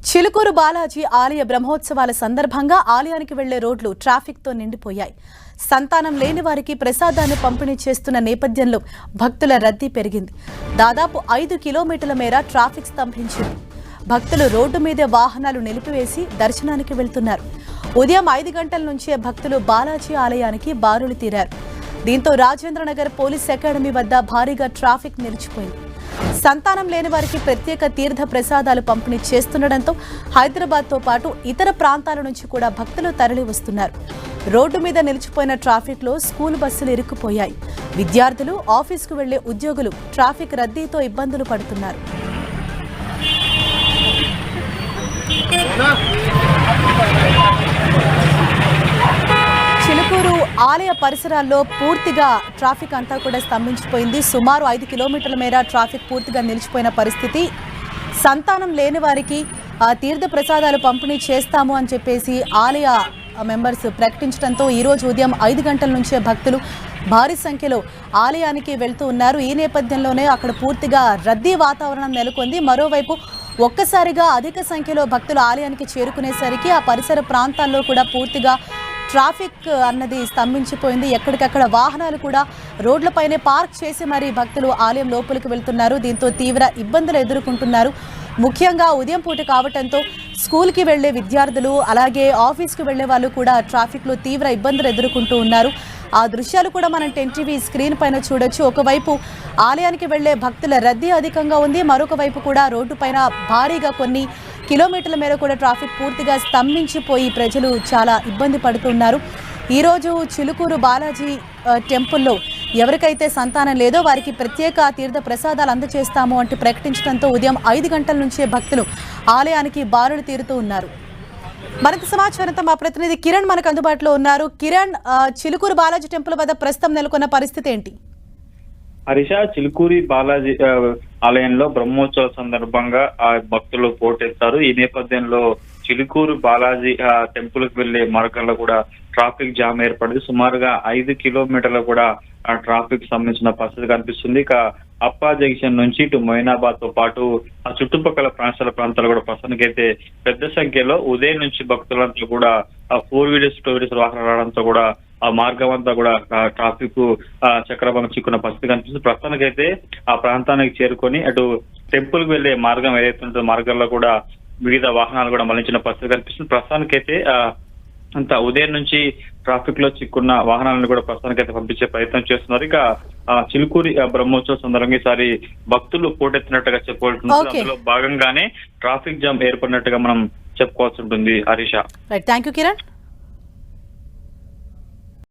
చిలుకూరు బాలాజీ ఆలయ బ్రహ్మోత్సవాల సందర్భంగా ఆలయానికి వెళ్లే రోడ్లు ట్రాఫిక్ తో నిండిపోయాయి. సంతానం లేని వారికి ప్రసాదాన్ని పంపిణీ చేస్తున్న నేపథ్యంలో భక్తుల రద్దీ పెరిగింది. దాదాపు 5 కిలోమీటర్ల మేర ట్రాఫిక్ స్తంభించింది. భక్తులు రోడ్డు మీదే వాహనాలు నిలిపివేసి దర్శనానికి వెళ్తున్నారు. ఉదయం 5 గంటల నుంచే భక్తులు బాలాజీ ఆలయానికి బారులు తీరారు. దీంతో రాజేంద్రనగర్ పోలీస్ అకాడమీ వద్ద భారీగా ట్రాఫిక్ నిలిచిపోయింది. సంతానం లేని వారికి ప్రత్యేక తీర్థ ప్రసాదాలు పంపిణీ చేస్తుండటంతో హైదరాబాద్తో పాటు ఇతర ప్రాంతాల నుంచి కూడా భక్తులు తరలి వస్తున్నారు. రోడ్డు మీద నిలిచిపోయిన ట్రాఫిక్లో స్కూల్ బస్సులు ఇరుక్కుపోయాయి. విద్యార్థులు, ఆఫీసుకు వెళ్లే ఉద్యోగులు ట్రాఫిక్ రద్దీతో ఇబ్బందులు పడుతున్నారు. చిలుకూరు ఆలయ పరిసరాల్లో పూర్తిగా ట్రాఫిక్ అంతా కూడా స్తంభించిపోయింది. సుమారు 5 కిలోమీటర్ల మేర ట్రాఫిక్ పూర్తిగా నిలిచిపోయిన పరిస్థితి. సంతానం లేని వారికి తీర్థ ప్రసాదాలు పంపిణీ చేస్తాము అని చెప్పేసి ఆలయ మెంబర్స్ ప్రకటించడంతో ఈరోజు ఉదయం 5 గంటల నుంచే భక్తులు భారీ సంఖ్యలో ఆలయానికి వెళ్తూ ఉన్నారు. ఈ నేపథ్యంలోనే అక్కడ పూర్తిగా రద్దీ వాతావరణం నెలకొంది. మరోవైపు ఒక్కసారిగా అధిక సంఖ్యలో భక్తులు ఆలయానికి చేరుకునేసరికి ఆ పరిసర ప్రాంతాల్లో కూడా పూర్తిగా ట్రాఫిక్ అన్నది స్తంభించిపోయింది. ఎక్కడికక్కడ వాహనాలు కూడా రోడ్లపైనే పార్క్ చేసి మరీ భక్తులు ఆలయం లోపలికి వెళ్తున్నారు. దీంతో తీవ్ర ఇబ్బందులు ఎదుర్కొంటున్నారు. ముఖ్యంగా ఉదయం పూట కావడంతో స్కూల్కి వెళ్లే విద్యార్థులు, అలాగే ఆఫీస్కి వెళ్లే వాళ్ళు కూడా ట్రాఫిక్లో తీవ్ర ఇబ్బందులు ఎదుర్కొంటూ ఉన్నారు. ఆ దృశ్యాలు కూడా మనం 10 టీవీ స్క్రీన్ పైన చూడొచ్చు. ఒకవైపు ఆలయానికి వెళ్లే భక్తుల రద్దీ అధికంగా ఉంది. మరొక వైపు కూడా రోడ్డు పైన భారీగా కొన్ని కిలోమీటర్ల మేర కూడా ట్రాఫిక్ పూర్తిగా స్తంభించిపోయి ప్రజలు చాలా ఇబ్బంది పడుతున్నారు. ఈరోజు చిలుకూరు బాలాజీ టెంపుల్లో ఎవరికైతే సంతానం లేదో వారికి ప్రత్యేక తీర్థ ప్రసాదాలు అందజేస్తాము అంటూ ప్రకటించడంతో ఉదయం 5 గంటల నుంచే భక్తులు ఆలయానికి బారులు తీరుతూ ఉన్నారు. మరింత సమాచారంతో మా ప్రతినిధి కిరణ్ మనకు అందుబాటులో ఉన్నారు. కిరణ్, చిలుకూరు బాలాజీ టెంపుల్ వద్ద ప్రస్తుతం నెలకొన్న పరిస్థితి ఏంటి? హరీష, చిలుకూరి బాలాజీ ఆలయంలో బ్రహ్మోత్సవాల సందర్భంగా భక్తులు పోటెత్తారు. ఈ నేపథ్యంలో చిలుకూరు బాలాజీ టెంపుల్ కి వెళ్లే మార్గంలో కూడా ట్రాఫిక్ జామ్ ఏర్పడింది. సుమారుగా 5 కిలోమీటర్లు కూడా ట్రాఫిక్ సంబంధించిన పరిస్థితి కనిపిస్తుంది. ఇక అప్పా జంక్షన్ నుంచి ఇటు మొయినాబాద్ తో పాటు ఆ చుట్టుపక్కల ప్రాంతాలు కూడా ప్రస్తుతానికైతే పెద్ద సంఖ్యలో ఉదయం నుంచి భక్తులంతా కూడా 4 వీలర్స్ 2 వీలర్స్ వాహనాలు రావడంతో కూడా ఆ మార్గం అంతా కూడా ట్రాఫిక్ చక్రబంధం చిక్కున్న పరిస్థితి కనిపిస్తుంది. ప్రస్తుతానికైతే ఆ ప్రాంతానికి చేరుకొని అటు టెంపుల్ కి వెళ్లే మార్గం ఏదైతే ఉంటుందో మార్గంలో కూడా వివిధ వాహనాలు కూడా మళ్లించిన పరిస్థితి కనిపిస్తుంది. ప్రస్తుతానికైతే అంత ఉదయం నుంచి ట్రాఫిక్ లో చిక్కున్న వాహనాలను కూడా ప్రస్తుతానికైతే పంపించే ప్రయత్నం చేస్తున్నారు. ఇక చిలుకూరి బ్రహ్మోత్సవ సందర్భంగా ఈసారి భక్తులు పోటెత్తినట్టుగా చెప్పుకుంటుంది. అందులో భాగంగానే ట్రాఫిక్ జామ్ ఏర్పడినట్టుగా మనం చెప్పుకోవాల్సి ఉంటుంది. Harisha, thank you Kiran.